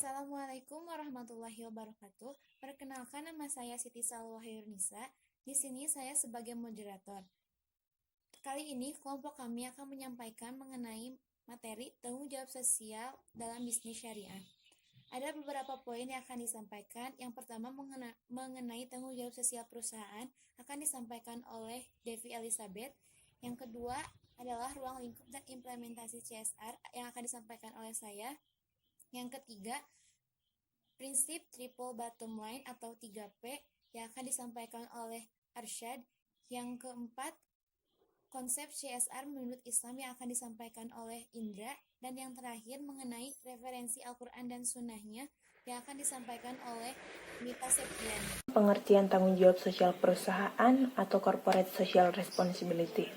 Assalamualaikum warahmatullahi wabarakatuh. Perkenalkan, nama saya Siti Salwahyurnisa. Di sini saya sebagai moderator. Kali ini kelompok kami akan menyampaikan mengenai materi tanggung jawab sosial dalam bisnis syariah. Ada beberapa poin yang akan disampaikan. Yang pertama mengenai tanggung jawab sosial perusahaan akan disampaikan oleh Devi Elizabeth. Yang kedua adalah ruang lingkup dan implementasi CSR yang akan disampaikan oleh saya. Yang ketiga, prinsip triple bottom line atau 3P yang akan disampaikan oleh Arsyad. Yang keempat, konsep CSR menurut Islam yang akan disampaikan oleh Indra. Dan yang terakhir mengenai referensi Al-Quran dan Sunnahnya yang akan disampaikan oleh Mita Septiani. Pengertian tanggung jawab sosial perusahaan atau corporate social responsibility.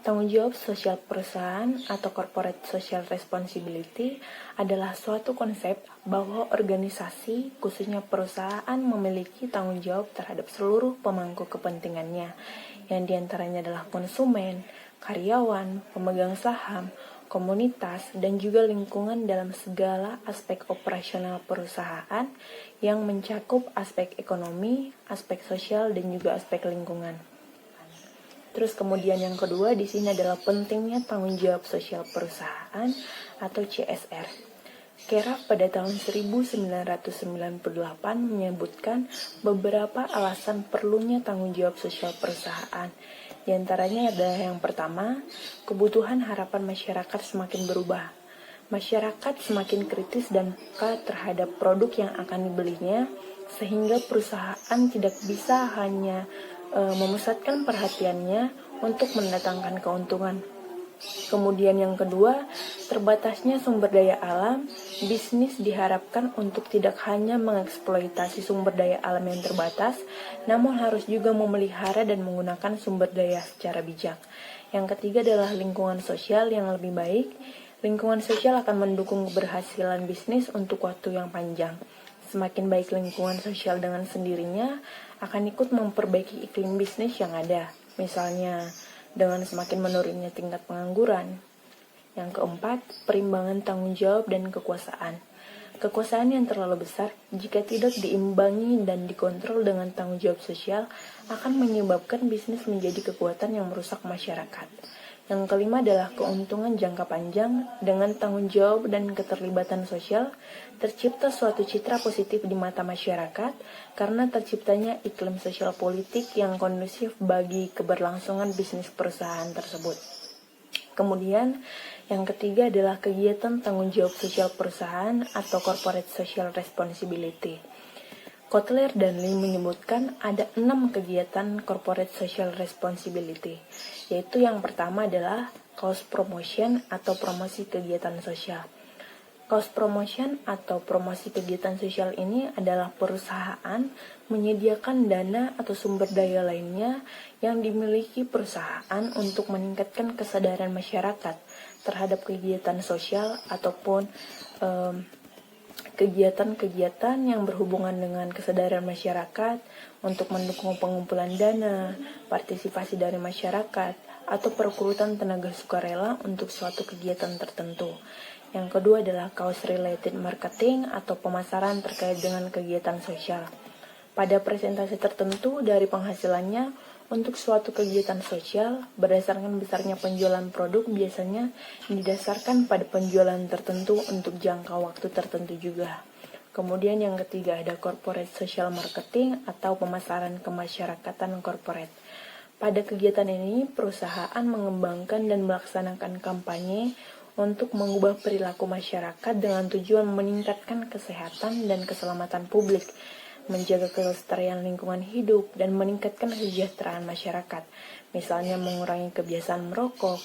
Tanggung jawab sosial perusahaan atau corporate social responsibility adalah suatu konsep bahwa organisasi, khususnya perusahaan, memiliki tanggung jawab terhadap seluruh pemangku kepentingannya, yang diantaranya adalah konsumen, karyawan, pemegang saham, komunitas, dan juga lingkungan dalam segala aspek operasional perusahaan yang mencakup aspek ekonomi, aspek sosial, dan juga aspek lingkungan. Terus kemudian yang kedua di sini adalah pentingnya tanggung jawab sosial perusahaan atau CSR. Keraf pada tahun 1998 menyebutkan beberapa alasan perlunya tanggung jawab sosial perusahaan. Di antaranya adalah yang pertama, kebutuhan harapan masyarakat semakin berubah. Masyarakat semakin kritis dan peka terhadap produk yang akan dibelinya, sehingga perusahaan tidak bisa hanya memusatkan perhatiannya untuk mendatangkan keuntungan. Kemudian yang kedua, terbatasnya sumber daya alam. Bisnis diharapkan untuk tidak hanya mengeksploitasi sumber daya alam yang terbatas, namun harus juga memelihara dan menggunakan sumber daya secara bijak. Yang ketiga adalah lingkungan sosial yang lebih baik. Lingkungan sosial akan mendukung keberhasilan bisnis untuk waktu yang panjang. Semakin baik lingkungan sosial dengan sendirinya akan ikut memperbaiki iklim bisnis yang ada. Misalnya, dengan semakin menurunnya tingkat pengangguran. Yang keempat, perimbangan tanggung jawab dan kekuasaan. Kekuasaan yang terlalu besar, jika tidak diimbangi dan dikontrol dengan tanggung jawab sosial, akan menyebabkan bisnis menjadi kekuatan yang merusak masyarakat. Yang kelima adalah keuntungan jangka panjang. Dengan tanggung jawab dan keterlibatan sosial, tercipta suatu citra positif di mata masyarakat karena terciptanya iklim sosial politik yang kondusif bagi keberlangsungan bisnis perusahaan tersebut. Kemudian, yang ketiga adalah kegiatan tanggung jawab sosial perusahaan atau corporate social responsibility. Kotler dan Lee menyebutkan ada 6 kegiatan corporate social responsibility, yaitu yang pertama adalah cause promotion atau promosi kegiatan sosial. Cause promotion atau promosi kegiatan sosial ini adalah perusahaan menyediakan dana atau sumber daya lainnya yang dimiliki perusahaan untuk meningkatkan kesadaran masyarakat terhadap kegiatan sosial ataupun kegiatan-kegiatan yang berhubungan dengan kesadaran masyarakat untuk mendukung pengumpulan dana, partisipasi dari masyarakat, atau perekrutan tenaga sukarela untuk suatu kegiatan tertentu. Yang kedua adalah cause-related marketing atau pemasaran terkait dengan kegiatan sosial. Pada presentasi tertentu dari penghasilannya untuk suatu kegiatan sosial, berdasarkan besarnya penjualan produk biasanya didasarkan pada penjualan tertentu untuk jangka waktu tertentu juga. Kemudian yang ketiga ada corporate social marketing atau pemasaran kemasyarakatan corporate. Pada kegiatan ini, perusahaan mengembangkan dan melaksanakan kampanye untuk mengubah perilaku masyarakat dengan tujuan meningkatkan kesehatan dan keselamatan publik, menjaga kelestarian lingkungan hidup, dan meningkatkan kesejahteraan masyarakat, misalnya mengurangi kebiasaan merokok,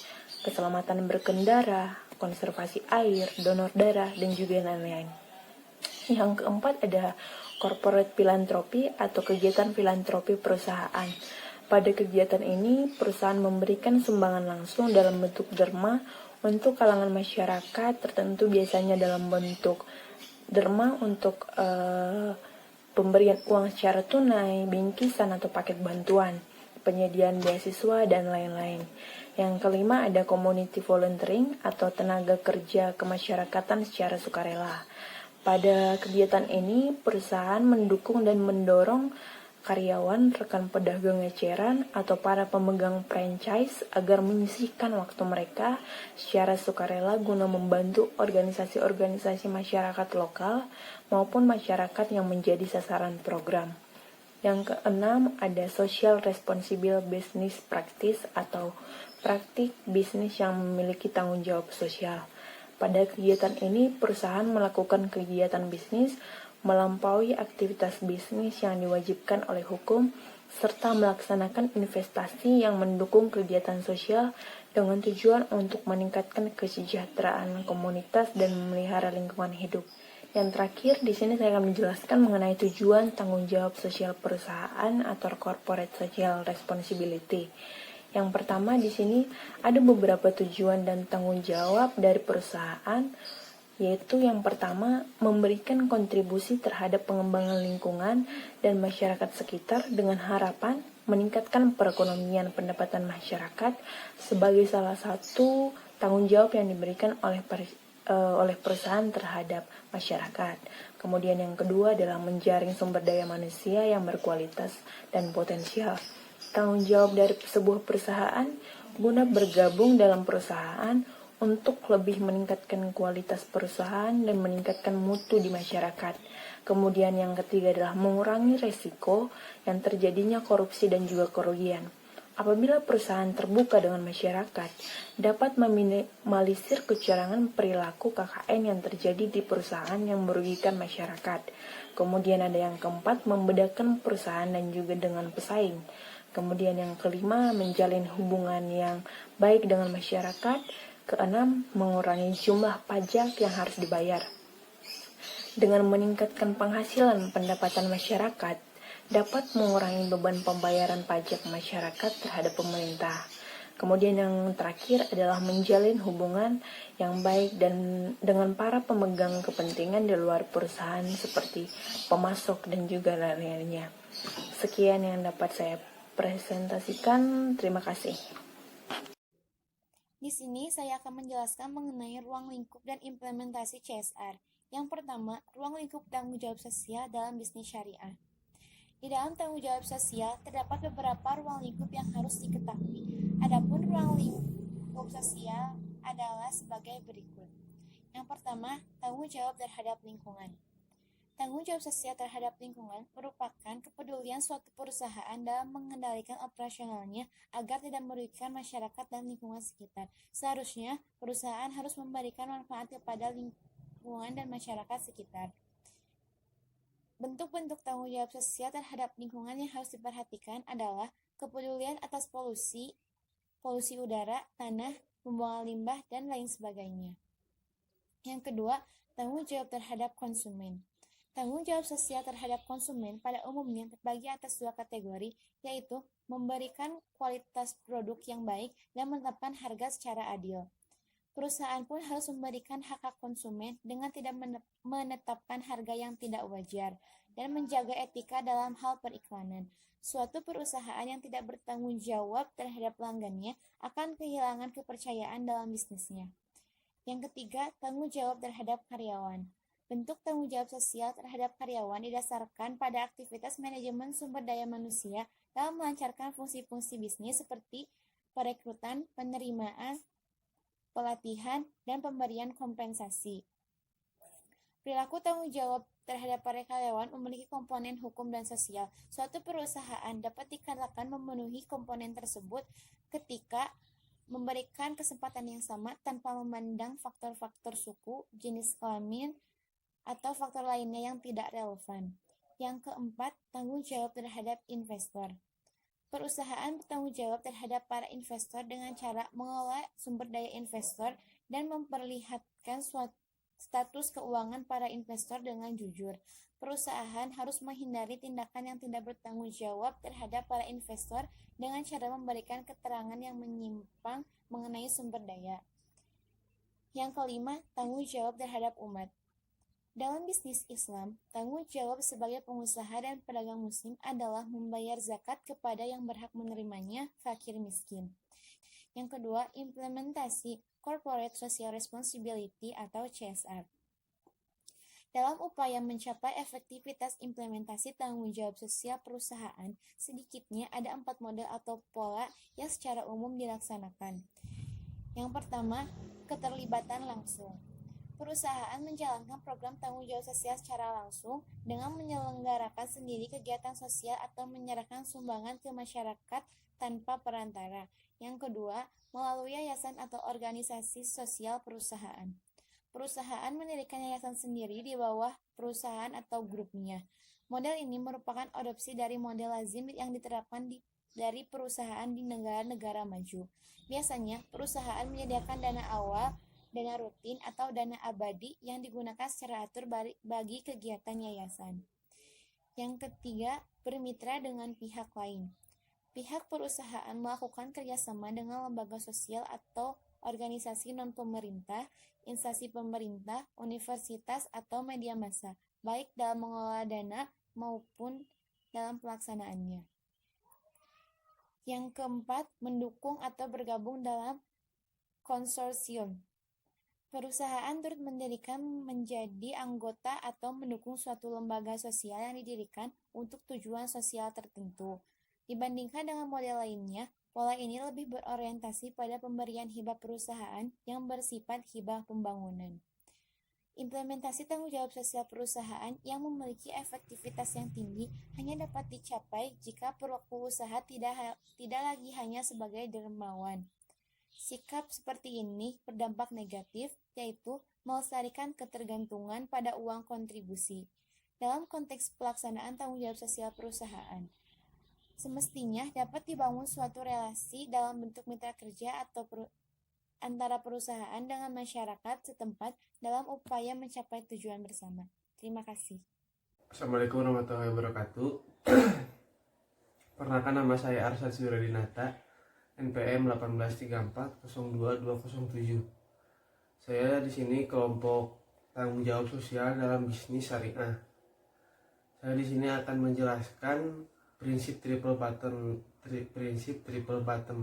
keselamatan berkendara, konservasi air, donor darah, dan juga lain-lain. Yang keempat ada corporate philanthropy atau kegiatan filantropi perusahaan. Pada kegiatan ini, perusahaan memberikan sumbangan langsung dalam bentuk derma untuk kalangan masyarakat tertentu, biasanya dalam bentuk derma untuk pemberian uang secara tunai, bingkisan atau paket bantuan, penyediaan beasiswa, dan lain-lain. Yang kelima ada community volunteering atau tenaga kerja kemasyarakatan secara sukarela. Pada kegiatan ini, perusahaan mendukung dan mendorong karyawan, rekan pedagang eceran, atau para pemegang franchise agar menyisihkan waktu mereka secara sukarela guna membantu organisasi-organisasi masyarakat lokal maupun masyarakat yang menjadi sasaran program. Yang keenam, ada social responsible business practice atau praktik bisnis yang memiliki tanggung jawab sosial. Pada kegiatan ini, perusahaan melakukan kegiatan bisnis melampaui aktivitas bisnis yang diwajibkan oleh hukum, serta melaksanakan investasi yang mendukung kegiatan sosial dengan tujuan untuk meningkatkan kesejahteraan komunitas dan memelihara lingkungan hidup. Yang terakhir, di sini saya akan menjelaskan mengenai tujuan tanggung jawab sosial perusahaan atau corporate social responsibility. Yang pertama di sini ada beberapa tujuan dan tanggung jawab dari perusahaan, yaitu yang pertama memberikan kontribusi terhadap pengembangan lingkungan dan masyarakat sekitar dengan harapan meningkatkan perekonomian pendapatan masyarakat sebagai salah satu tanggung jawab yang diberikan oleh perusahaan terhadap masyarakat. Kemudian yang kedua adalah menjaring sumber daya manusia yang berkualitas dan potensial. Tanggung jawab dari sebuah perusahaan guna bergabung dalam perusahaan untuk lebih meningkatkan kualitas perusahaan dan meningkatkan mutu di masyarakat. Kemudian yang ketiga adalah mengurangi resiko yang terjadinya korupsi dan juga kerugian. Apabila perusahaan terbuka dengan masyarakat, dapat meminimalisir kecurangan perilaku KKN yang terjadi di perusahaan yang merugikan masyarakat. Kemudian ada yang keempat, membedakan perusahaan dan juga dengan pesaing. Kemudian yang kelima, menjalin hubungan yang baik dengan masyarakat. Keenam, mengurangi jumlah pajak yang harus dibayar. Dengan meningkatkan penghasilan pendapatan masyarakat, dapat mengurangi beban pembayaran pajak masyarakat terhadap pemerintah. Kemudian yang terakhir adalah menjalin hubungan yang baik dan dengan para pemegang kepentingan di luar perusahaan seperti pemasok dan juga lain-lainnya. Sekian yang dapat saya presentasikan. Terima kasih. Di sini saya akan menjelaskan mengenai ruang lingkup dan implementasi CSR. Yang pertama, ruang lingkup tanggung jawab sosial dalam bisnis syariah. Di dalam tanggung jawab sosial, terdapat beberapa ruang lingkup yang harus diketahui. Adapun ruang lingkup sosial adalah sebagai berikut. Yang pertama, tanggung jawab terhadap lingkungan. Tanggung jawab sosial terhadap lingkungan merupakan kepedulian suatu perusahaan dalam mengendalikan operasionalnya agar tidak merugikan masyarakat dan lingkungan sekitar. Seharusnya, perusahaan harus memberikan manfaat kepada lingkungan dan masyarakat sekitar. Bentuk-bentuk tanggung jawab sosial terhadap lingkungan yang harus diperhatikan adalah kepedulian atas polusi udara, tanah, pembuangan limbah, dan lain sebagainya. Yang kedua, tanggung jawab terhadap konsumen. Tanggung jawab sosial terhadap konsumen pada umumnya terbagi atas dua kategori, yaitu memberikan kualitas produk yang baik dan menetapkan harga secara adil. Perusahaan pun harus memberikan hak konsumen dengan tidak menetapkan harga yang tidak wajar dan menjaga etika dalam hal periklanan. Suatu perusahaan yang tidak bertanggung jawab terhadap pelanggannya akan kehilangan kepercayaan dalam bisnisnya. Yang ketiga, tanggung jawab terhadap karyawan. Bentuk tanggung jawab sosial terhadap karyawan didasarkan pada aktivitas manajemen sumber daya manusia dalam melancarkan fungsi-fungsi bisnis seperti perekrutan, penerimaan, pelatihan, dan pemberian kompensasi. Perilaku tanggung jawab terhadap para karyawan memiliki komponen hukum dan sosial. Suatu perusahaan dapat dikatakan memenuhi komponen tersebut ketika memberikan kesempatan yang sama tanpa memandang faktor-faktor suku, jenis kelamin, atau faktor lainnya yang tidak relevan. Yang keempat, tanggung jawab terhadap investor. Perusahaan bertanggung jawab terhadap para investor dengan cara mengelola sumber daya investor dan memperlihatkan status keuangan para investor dengan jujur. Perusahaan harus menghindari tindakan yang tidak bertanggung jawab terhadap para investor dengan cara memberikan keterangan yang menyimpang mengenai sumber daya. Yang kelima, tanggung jawab terhadap umat. Dalam bisnis Islam, tanggung jawab sebagai pengusaha dan pedagang muslim adalah membayar zakat kepada yang berhak menerimanya, fakir miskin. Yang kedua, implementasi Corporate Social Responsibility atau CSR. Dalam upaya mencapai efektivitas implementasi tanggung jawab sosial perusahaan, sedikitnya ada 4 model atau pola yang secara umum dilaksanakan. Yang pertama, keterlibatan langsung. Perusahaan menjalankan program tanggung jawab sosial secara langsung dengan menyelenggarakan sendiri kegiatan sosial atau menyerahkan sumbangan ke masyarakat tanpa perantara. Yang kedua, melalui yayasan atau organisasi sosial perusahaan. Perusahaan mendirikan yayasan sendiri di bawah perusahaan atau grupnya. Model ini merupakan adopsi dari model lazim yang diterapkan dari perusahaan di negara-negara maju. Biasanya, perusahaan menyediakan dana awal, dana rutin, atau dana abadi yang digunakan secara atur bagi kegiatan yayasan. Yang ketiga, bermitra dengan pihak lain. Pihak perusahaan melakukan kerjasama dengan lembaga sosial atau organisasi non-pemerintah, instansi pemerintah, universitas, atau media massa, baik dalam mengelola dana maupun dalam pelaksanaannya. Yang keempat, mendukung atau bergabung dalam konsorsium. Perusahaan turut mendirikan menjadi anggota atau mendukung suatu lembaga sosial yang didirikan untuk tujuan sosial tertentu. Dibandingkan dengan model lainnya, pola ini lebih berorientasi pada pemberian hibah perusahaan yang bersifat hibah pembangunan. Implementasi tanggung jawab sosial perusahaan yang memiliki efektivitas yang tinggi hanya dapat dicapai jika pelaku usaha tidak lagi hanya sebagai dermawan. Sikap seperti ini berdampak negatif, yaitu melestarikan ketergantungan pada uang kontribusi. Dalam konteks pelaksanaan tanggung jawab sosial perusahaan, semestinya dapat dibangun suatu relasi dalam bentuk mitra kerja atau antara perusahaan dengan masyarakat setempat dalam upaya mencapai tujuan bersama. Terima kasih. Assalamualaikum warahmatullahi wabarakatuh. Perkenalkan, nama saya Arsyad Suradinata, NPM 183402207. Saya di sini kelompok tanggung jawab sosial dalam bisnis syariah. Saya di sini akan menjelaskan prinsip triple bottom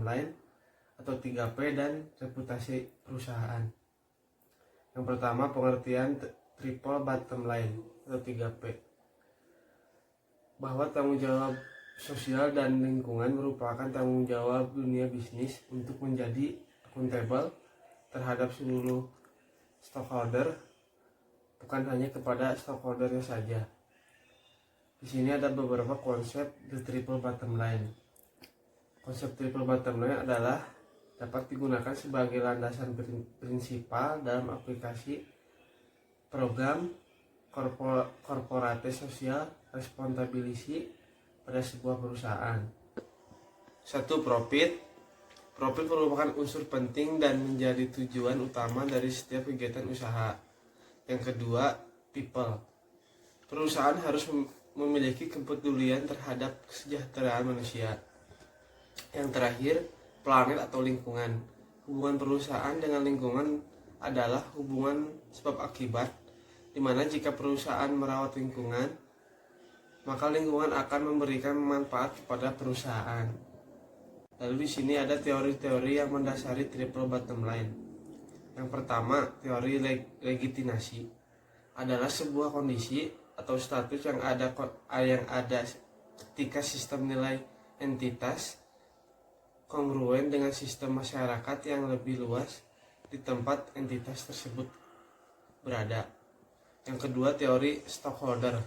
line atau 3P dan reputasi perusahaan. Yang pertama, pengertian triple bottom line atau 3P. Bahwa tanggung jawab sosial dan lingkungan merupakan tanggung jawab dunia bisnis untuk menjadi akuntabel terhadap seluruh stakeholder, bukan hanya kepada stakeholdernya saja. Di sini ada beberapa konsep the triple bottom line. Konsep triple bottom line adalah dapat digunakan sebagai landasan prinsipal dalam aplikasi program corporate social responsibility pada sebuah perusahaan. 1. Profit. Profit merupakan unsur penting dan menjadi tujuan utama dari setiap kegiatan usaha. Yang kedua, people. Perusahaan harus memiliki kepedulian terhadap kesejahteraan manusia. Yang terakhir, planet atau lingkungan. Hubungan perusahaan dengan lingkungan adalah hubungan sebab akibat, di mana jika perusahaan merawat lingkungan, maka lingkungan akan memberikan manfaat kepada perusahaan. Lalu di sini ada teori-teori yang mendasari triple bottom line. Yang pertama, teori legitimasi adalah sebuah kondisi atau status yang ada ketika sistem nilai entitas kongruen dengan sistem masyarakat yang lebih luas di tempat entitas tersebut berada. Yang kedua, teori stockholder.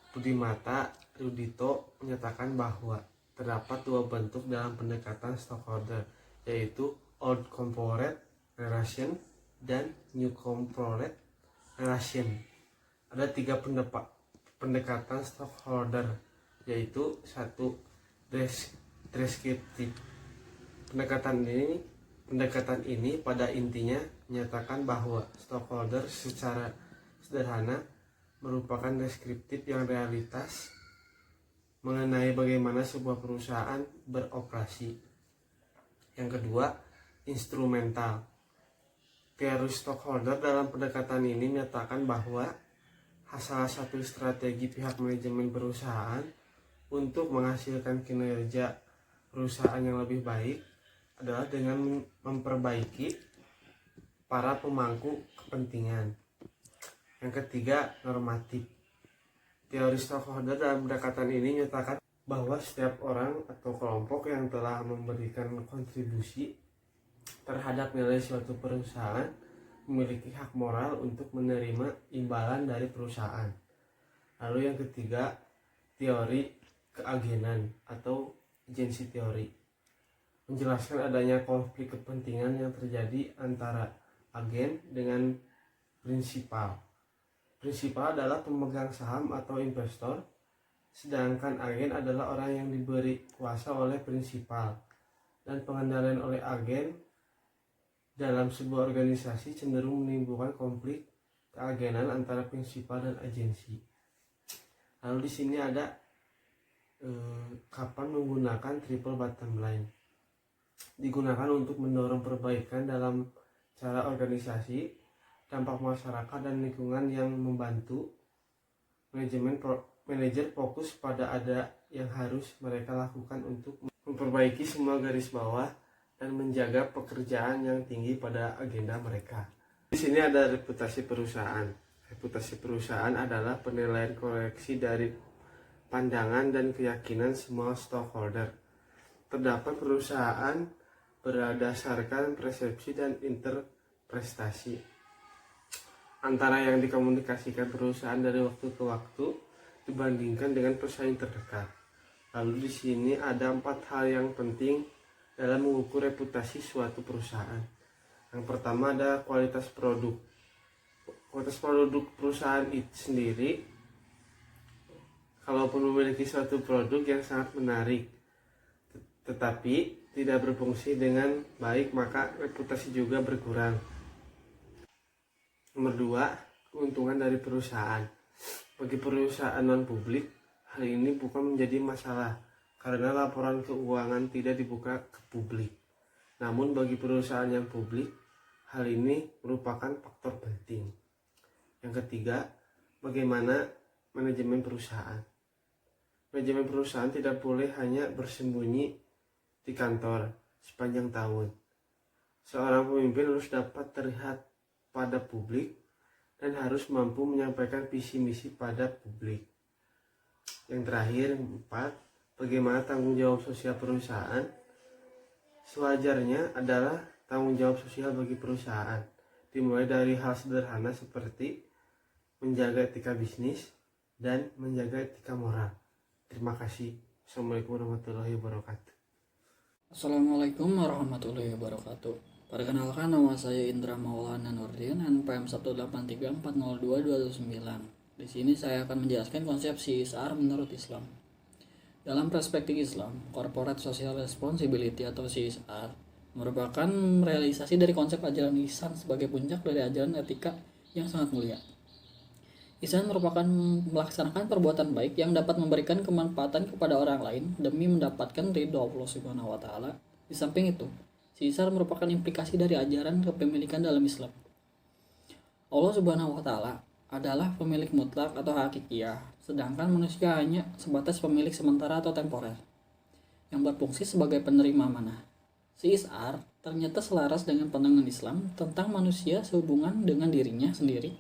Budimata Rudito menyatakan bahwa terdapat dua bentuk dalam pendekatan stockholder, yaitu old corporate relation dan new corporate relation. Ada 3 pendekatan stockholder, yaitu 1. Deskriptif. Pendekatan ini pada intinya menyatakan bahwa stockholder secara sederhana merupakan deskriptif yang realitas mengenai bagaimana sebuah perusahaan beroperasi. Yang kedua, instrumental. Teori stockholder dalam pendekatan ini menyatakan bahwa salah satu strategi pihak manajemen perusahaan untuk menghasilkan kinerja perusahaan yang lebih baik adalah dengan memperbaiki para pemangku kepentingan. Yang ketiga, normatif. Teori stakeholder dalam pendekatan ini menyatakan bahwa setiap orang atau kelompok yang telah memberikan kontribusi terhadap nilai suatu perusahaan memiliki hak moral untuk menerima imbalan dari perusahaan. Lalu yang ketiga, teori keagenan atau agency teori. Menjelaskan adanya konflik kepentingan yang terjadi antara agen dengan prinsipal. Prinsipal adalah pemegang saham atau investor, sedangkan agen adalah orang yang diberi kuasa oleh prinsipal. Dan pengendalian oleh agen dalam sebuah organisasi cenderung menimbulkan konflik keagenan antara prinsipal dan agensi. Lalu di sini ada kapan menggunakan triple bottom line. Digunakan untuk mendorong perbaikan dalam cara organisasi, dampak masyarakat dan lingkungan yang membantu manajer fokus pada ada yang harus mereka lakukan untuk memperbaiki semua garis bawah dan menjaga pekerjaan yang tinggi pada agenda mereka. Di sini ada reputasi perusahaan. Reputasi perusahaan adalah penilaian koreksi dari pandangan dan keyakinan semua stakeholder. Terdapat perusahaan berdasarkan persepsi dan interpretasi antara yang dikomunikasikan perusahaan dari waktu ke waktu dibandingkan dengan pesaing terdekat. Lalu di sini ada 4 hal yang penting dalam mengukur reputasi suatu perusahaan. Yang pertama ada kualitas produk. Kualitas produk perusahaan itu sendiri, kalaupun memiliki suatu produk yang sangat menarik, tetapi tidak berfungsi dengan baik, maka reputasi juga berkurang. Nomor 2, keuntungan dari perusahaan. Bagi perusahaan non-publik, hal ini bukan menjadi masalah karena laporan keuangan tidak dibuka ke publik. Namun bagi perusahaan yang publik, hal ini merupakan faktor penting. Yang ketiga, bagaimana manajemen perusahaan. Manajemen perusahaan tidak boleh hanya bersembunyi di kantor sepanjang tahun. Seorang pemimpin harus dapat terlihat pada publik dan harus mampu menyampaikan visi misi pada publik. Yang terakhir, 4, bagaimana tanggung jawab sosial perusahaan. Sewajarnya adalah tanggung jawab sosial bagi perusahaan, dimulai dari hal sederhana seperti menjaga etika bisnis dan menjaga etika moral. Terima kasih. Assalamualaikum warahmatullahi wabarakatuh. Assalamualaikum warahmatullahi wabarakatuh. Perkenalkan, nama saya Indra Maulana Nurdin, NPM 183402229. Di sini saya akan menjelaskan konsep CSR menurut Islam. Dalam perspektif Islam, Corporate Social Responsibility atau CSR merupakan realisasi dari konsep ajaran ihsan sebagai puncak dari ajaran etika yang sangat mulia. Ihsan merupakan melaksanakan perbuatan baik yang dapat memberikan kemanfaatan kepada orang lain demi mendapatkan ridho Allah Subhanahu wa taala. Di samping itu, CSR merupakan implikasi dari ajaran kepemilikan dalam Islam. Allah Subhanahu wa taala adalah pemilik mutlak atau hakikiyah, sedangkan manusia hanya sebatas pemilik sementara atau temporer yang berfungsi sebagai penerima amanah. CSR ternyata selaras dengan pandangan Islam tentang manusia sehubungan dengan dirinya sendiri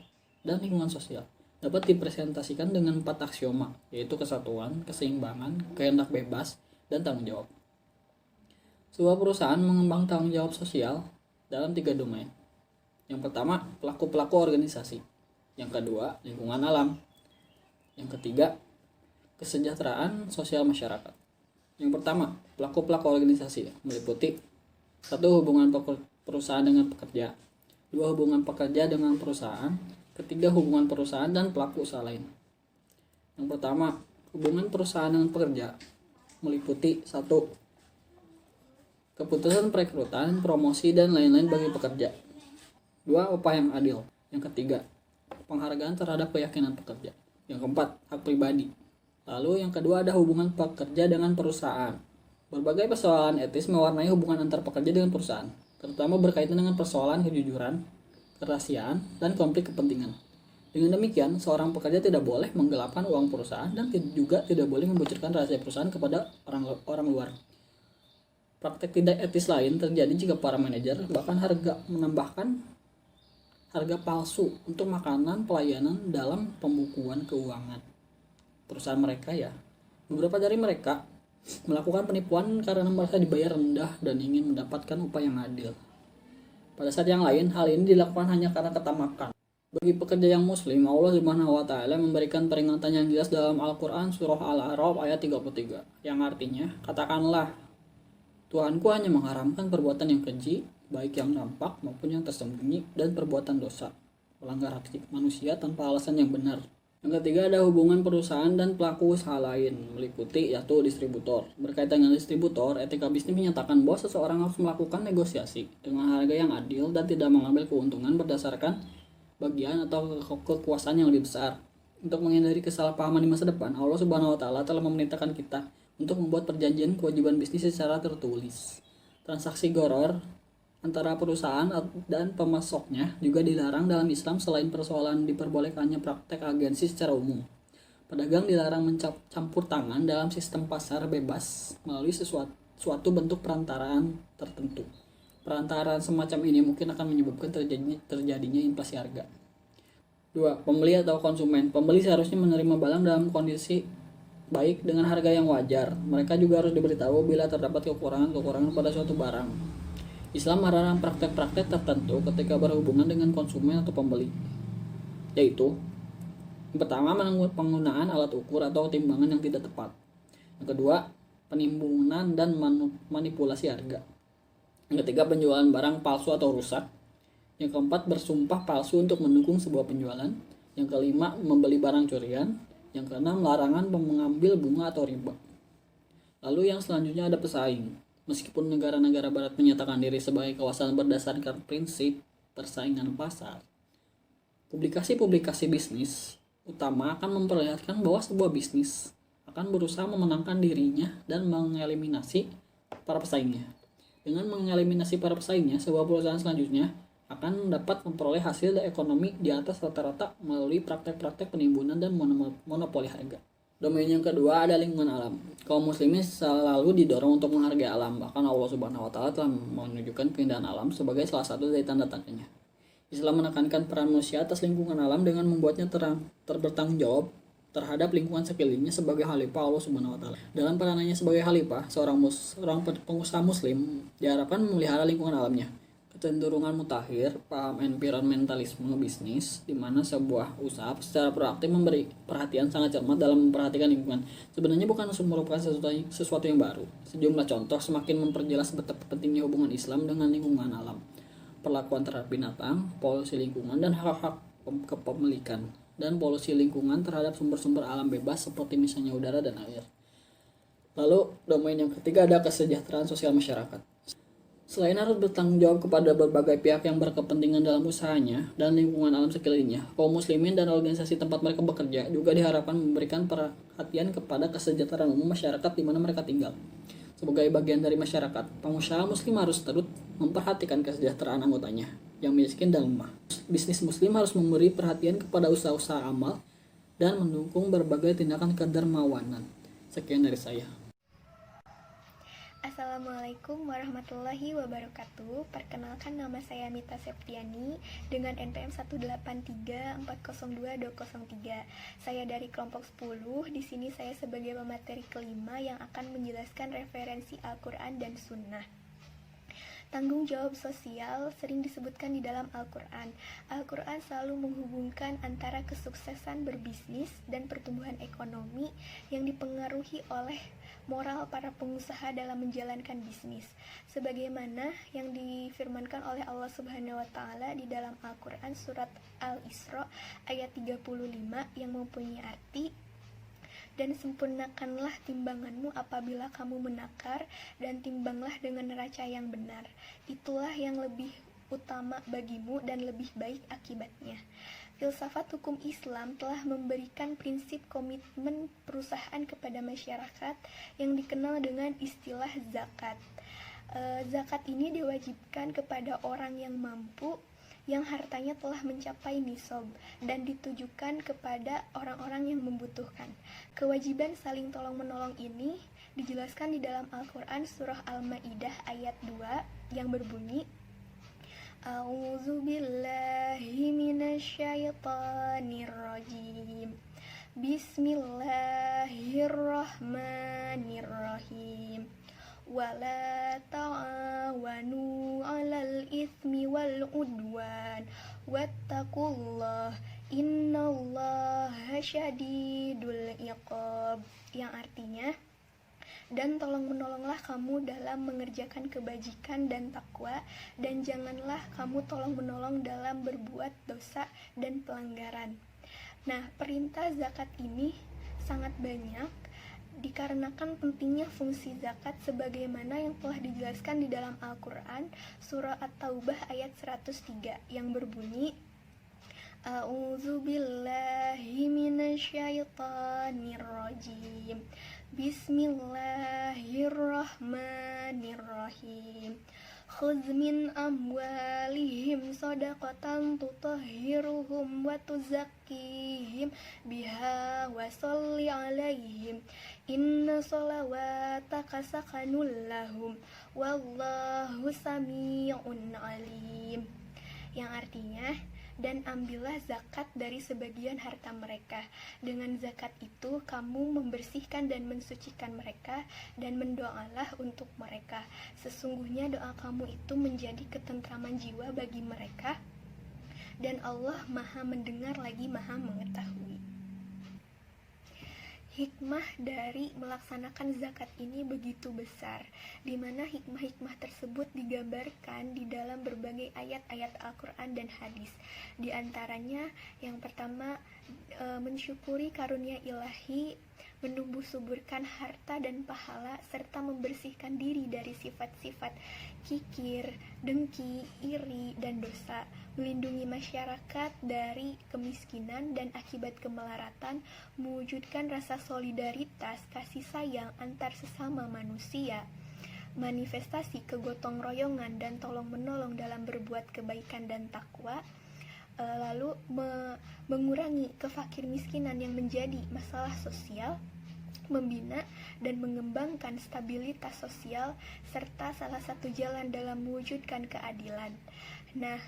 dan lingkungan sosial. Dapat dipresentasikan dengan 4 aksioma, yaitu kesatuan, keseimbangan, kehendak bebas, dan tanggung jawab. Sebuah perusahaan mengembang tanggung jawab sosial dalam 3 domain. Yang pertama, pelaku-pelaku organisasi. Yang kedua, lingkungan alam. Yang ketiga, kesejahteraan sosial masyarakat. Yang pertama, pelaku-pelaku organisasi meliputi 1. Hubungan perusahaan dengan pekerja. 2. Hubungan pekerja dengan perusahaan. 3. Hubungan perusahaan dan pelaku usaha lain. Yang pertama, hubungan perusahaan dengan pekerja meliputi 1. Keputusan perekrutan, promosi, dan lain-lain bagi pekerja. 2. Upah yang adil. Yang ketiga, penghargaan terhadap keyakinan pekerja. Yang keempat, hak pribadi. Lalu yang kedua ada hubungan pekerja dengan perusahaan. Berbagai persoalan etis mewarnai hubungan antar pekerja dengan perusahaan, terutama berkaitan dengan persoalan kejujuran, kerahasiaan, dan konflik kepentingan. Dengan demikian, seorang pekerja tidak boleh menggelapkan uang perusahaan dan juga tidak boleh membocorkan rahasia perusahaan kepada orang luar. Praktek tidak etis lain terjadi jika para manajer bahkan harga palsu untuk makanan pelayanan dalam pembukuan keuangan perusahaan mereka ya. Beberapa dari mereka melakukan penipuan karena merasa dibayar rendah dan ingin mendapatkan upah yang adil. Pada saat yang lain, hal ini dilakukan hanya karena ketamakan. Bagi pekerja yang muslim, Allah Subhanahu wa taala memberikan peringatan yang jelas dalam Al-Qur'an surah Al-A'raf ayat 33, yang artinya, katakanlah, Tuhanku hanya mengharamkan perbuatan yang keji, baik yang nampak maupun yang tersembunyi, dan perbuatan dosa, melanggar hak manusia tanpa alasan yang benar. Yang ketiga ada hubungan perusahaan dan pelaku usaha lain, meliputi yaitu distributor. Berkaitan dengan distributor, etika bisnis menyatakan bahwa seseorang harus melakukan negosiasi dengan harga yang adil dan tidak mengambil keuntungan berdasarkan bagian atau kekuasaan yang lebih besar. Untuk menghindari kesalahpahaman di masa depan, Allah Subhanahu wa taala telah memerintahkan kita untuk membuat perjanjian kewajiban bisnis secara tertulis. Transaksi goror antara perusahaan dan pemasoknya juga dilarang dalam Islam selain persoalan diperbolehkannya praktek agensi secara umum. Pedagang dilarang mencampur tangan dalam sistem pasar bebas melalui suatu bentuk perantaraan tertentu. Perantaraan semacam ini mungkin akan menyebabkan terjadinya inflasi harga. 2. Pembeli atau konsumen. Pembeli seharusnya menerima barang dalam kondisi baik dengan harga yang wajar. Mereka juga harus diberitahu bila terdapat kekurangan pada suatu barang. Islam melarang praktek-praktek tertentu ketika berhubungan dengan konsumen atau pembeli, yaitu yang pertama, penggunaan alat ukur atau timbangan yang tidak tepat. Yang kedua, penimbunan dan manipulasi harga. Yang ketiga, penjualan barang palsu atau rusak. Yang keempat, bersumpah palsu untuk mendukung sebuah penjualan. Yang kelima, membeli barang curian. Yang keenam, larangan mengambil bunga atau riba. Lalu yang selanjutnya ada pesaing. Meskipun negara-negara barat menyatakan diri sebagai kawasan berdasarkan prinsip persaingan pasar, publikasi-publikasi bisnis utama akan memperlihatkan bahwa sebuah bisnis akan berusaha memenangkan dirinya dan mengeliminasi para pesaingnya. Dengan mengeliminasi para pesaingnya, sebuah perusahaan selanjutnya akan dapat memperoleh hasil ekonomi di atas rata-rata melalui praktek-praktek penimbunan dan monopoli harga. Domain yang kedua ada lingkungan alam. Kaum muslimin selalu didorong untuk menghargai alam, bahkan Allah Subhanahu wa taala telah menunjukkan keindahan alam sebagai salah satu dari tanda-tandanya. Islam menekankan peran manusia atas lingkungan alam dengan membuatnya bertanggung jawab terhadap lingkungan sekelilingnya sebagai khalifah Allah Subhanahu wa taala. Dalam peranannya sebagai khalifah, seorang pengusaha muslim diharapkan memelihara lingkungan alamnya. Kecenderungan mutakhir, paham environmentalisme bisnis, di mana sebuah usaha secara proaktif memberi perhatian sangat cermat dalam memperhatikan lingkungan. Sebenarnya bukan merupakan sesuatu yang baru. Sejumlah contoh semakin memperjelas betapa pentingnya hubungan Islam dengan lingkungan alam. Perlakuan terhadap binatang, polusi lingkungan, dan hak-hak kepemilikan, dan polusi lingkungan terhadap sumber-sumber alam bebas seperti misalnya udara dan air. Lalu, domain yang ketiga ada kesejahteraan sosial masyarakat. Selain harus bertanggung jawab kepada berbagai pihak yang berkepentingan dalam usahanya dan lingkungan alam sekelilingnya, kaum muslimin dan organisasi tempat mereka bekerja juga diharapkan memberikan perhatian kepada kesejahteraan umum masyarakat di mana mereka tinggal. Sebagai bagian dari masyarakat, pengusaha muslim harus turut memperhatikan kesejahteraan anggotanya yang miskin dan lemah. Bisnis muslim harus memberi perhatian kepada usaha-usaha amal dan mendukung berbagai tindakan kedermawanan. Sekian dari saya. Assalamualaikum warahmatullahi wabarakatuh. Perkenalkan, nama saya Mita Septiani dengan NPM 183402203. Saya dari kelompok 10. Di sini saya sebagai pemateri kelima yang akan menjelaskan referensi Al-Quran dan Sunnah. Tanggung jawab sosial sering disebutkan di dalam Al-Quran. Al-Quran selalu menghubungkan antara kesuksesan berbisnis dan pertumbuhan ekonomi yang dipengaruhi oleh moral para pengusaha dalam menjalankan bisnis. Sebagaimana yang difirmankan oleh Allah Subhanahu wa taala di dalam Al-Quran surat Al-Isra ayat 35 yang mempunyai arti, dan sempurnakanlah timbanganmu apabila kamu menakar, dan timbanglah dengan neraca yang benar. Itulah yang lebih utama bagimu dan lebih baik akibatnya. Filsafat hukum Islam telah memberikan prinsip komitmen perusahaan kepada masyarakat yang dikenal dengan istilah zakat. Zakat ini diwajibkan kepada orang yang mampu, yang hartanya telah mencapai nisab, dan ditujukan kepada orang-orang yang membutuhkan. Kewajiban saling tolong-menolong ini dijelaskan di dalam Al-Quran surah Al-Ma'idah ayat 2 yang berbunyi, A'udzu billahi minasyaitonir rajim. Bismillahirrahmanirrahim. Wala ta'awanu 'alal itsmi wal 'udwan wattaqullah innallaha syadidul iqab, yang artinya, dan tolong-menolonglah kamu dalam mengerjakan kebajikan dan takwa, dan janganlah kamu tolong-menolong dalam berbuat dosa dan pelanggaran. Nah, perintah zakat ini sangat banyak dikarenakan pentingnya fungsi zakat sebagaimana yang telah dijelaskan di dalam Al-Quran surah At-Taubah ayat 103 yang berbunyi, A'udzu billahi minasyaitonir rajim. Bismillahirrahmanirrahim. Khudz min amwalihim shadaqatan tutahhiruhum wa tuzakkihim biha wa sholli 'alaihim inna sholawataka sakanul lahum wallahu sami'un 'alim, yang artinya, dan ambillah zakat dari sebagian harta mereka. Dengan zakat itu kamu membersihkan dan mensucikan mereka, dan mendoalah untuk mereka. Sesungguhnya doa kamu itu menjadi ketentraman jiwa bagi mereka, dan Allah Maha mendengar lagi Maha mengetahui. Hikmah dari melaksanakan zakat ini begitu besar, di mana hikmah-hikmah tersebut digambarkan di dalam berbagai ayat-ayat Al-Quran dan hadis. Di antaranya, yang pertama, mensyukuri karunia ilahi, menumbuh suburkan harta dan pahala, serta membersihkan diri dari sifat-sifat kikir, dengki, iri, dan dosa, melindungi masyarakat dari kemiskinan dan akibat kemelaratan, mewujudkan rasa solidaritas, kasih sayang antar sesama manusia, manifestasi kegotong royongan dan tolong-menolong dalam berbuat kebaikan dan takwa, lalu mengurangi kefakir miskinan yang menjadi masalah sosial, membina dan mengembangkan stabilitas sosial, serta salah satu jalan dalam mewujudkan keadilan. Nah,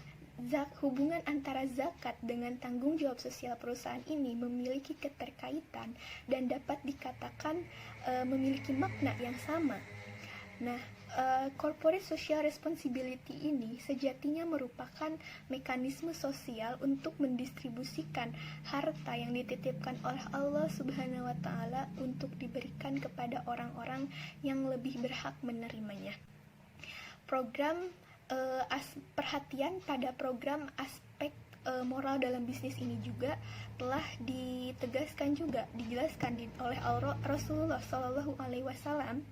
hubungan antara zakat dengan tanggung jawab sosial perusahaan ini memiliki keterkaitan dan dapat dikatakan memiliki makna yang sama. Nah, corporate social responsibility ini sejatinya merupakan mekanisme sosial untuk mendistribusikan harta yang dititipkan oleh Allah Subhanahu wa Ta'ala untuk diberikan kepada orang-orang yang lebih berhak menerimanya. Perhatian pada program aspek moral dalam bisnis ini juga telah dijelaskan oleh Rasulullah Shallallahu Alaihi Wasallam,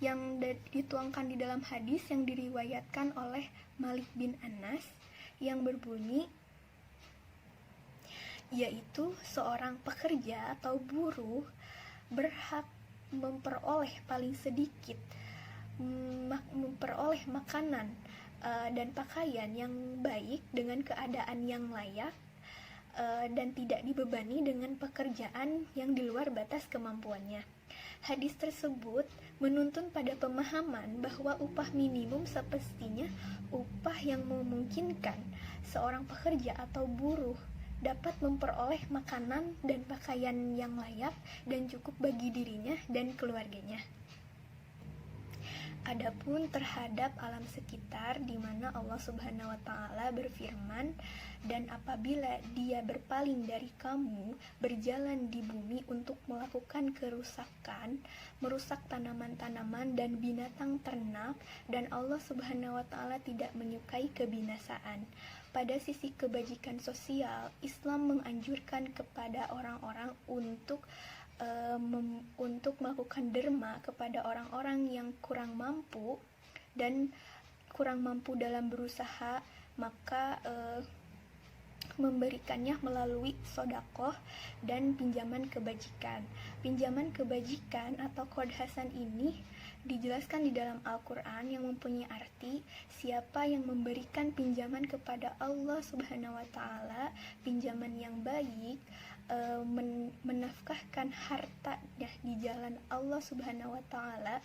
yang dituangkan di dalam hadis yang diriwayatkan oleh Malik bin Anas, yang berbunyi, yaitu seorang pekerja atau buruh berhak memperoleh paling sedikit memperoleh makanan dan pakaian yang baik dengan keadaan yang layak, dan tidak dibebani dengan pekerjaan yang di luar batas kemampuannya. Hadis tersebut menuntun pada pemahaman bahwa upah minimum semestinya upah yang memungkinkan seorang pekerja atau buruh dapat memperoleh makanan dan pakaian yang layak dan cukup bagi dirinya dan keluarganya. Adapun terhadap alam sekitar, di mana Allah Subhanahu wa Ta'ala berfirman, dan apabila dia berpaling dari kamu, berjalan di bumi untuk melakukan kerusakan, merusak tanaman-tanaman dan binatang ternak, dan Allah Subhanahu wa Ta'ala tidak menyukai kebinasaan. Pada sisi kebajikan sosial, Islam menganjurkan kepada orang-orang untuk melakukan derma kepada orang-orang yang kurang mampu dan kurang mampu dalam berusaha, maka memberikannya melalui sodakoh dan pinjaman kebajikan. Pinjaman kebajikan atau qard hasan ini dijelaskan di dalam Al-Quran yang mempunyai arti siapa yang memberikan pinjaman kepada Allah Subhanahu wa Ta'ala, pinjaman yang baik, menafkahkan hartanya di jalan Allah Subhanahu wa Ta'ala,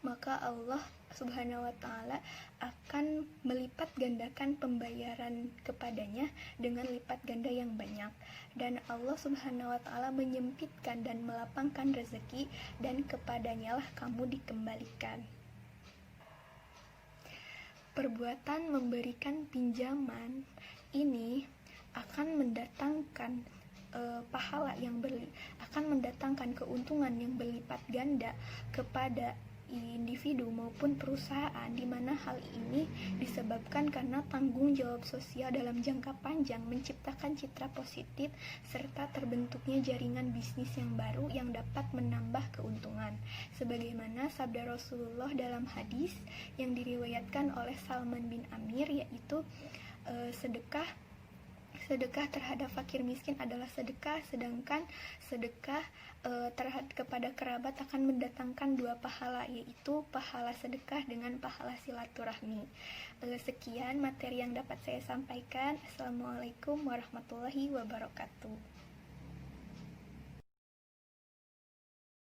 maka Allah Subhanahu wa Ta'ala akan melipat gandakan pembayaran kepadanya dengan lipat ganda yang banyak, dan Allah Subhanahu wa Ta'ala menyempitkan dan melapangkan rezeki, dan kepadanya lah kamu dikembalikan. Perbuatan memberikan pinjaman ini akan mendatangkan pahala yang akan mendatangkan keuntungan yang berlipat ganda kepada individu maupun perusahaan, di mana hal ini disebabkan karena tanggung jawab sosial dalam jangka panjang menciptakan citra positif serta terbentuknya jaringan bisnis yang baru yang dapat menambah keuntungan. Sebagaimana sabda Rasulullah dalam hadis yang diriwayatkan oleh Salman bin Amir, yaitu sedekah terhadap fakir miskin adalah sedekah, sedangkan sedekah terhadap kepada kerabat akan mendatangkan 2 pahala, yaitu pahala sedekah dengan pahala silaturahmi. Sekian materi yang dapat saya sampaikan. Assalamualaikum warahmatullahi wabarakatuh.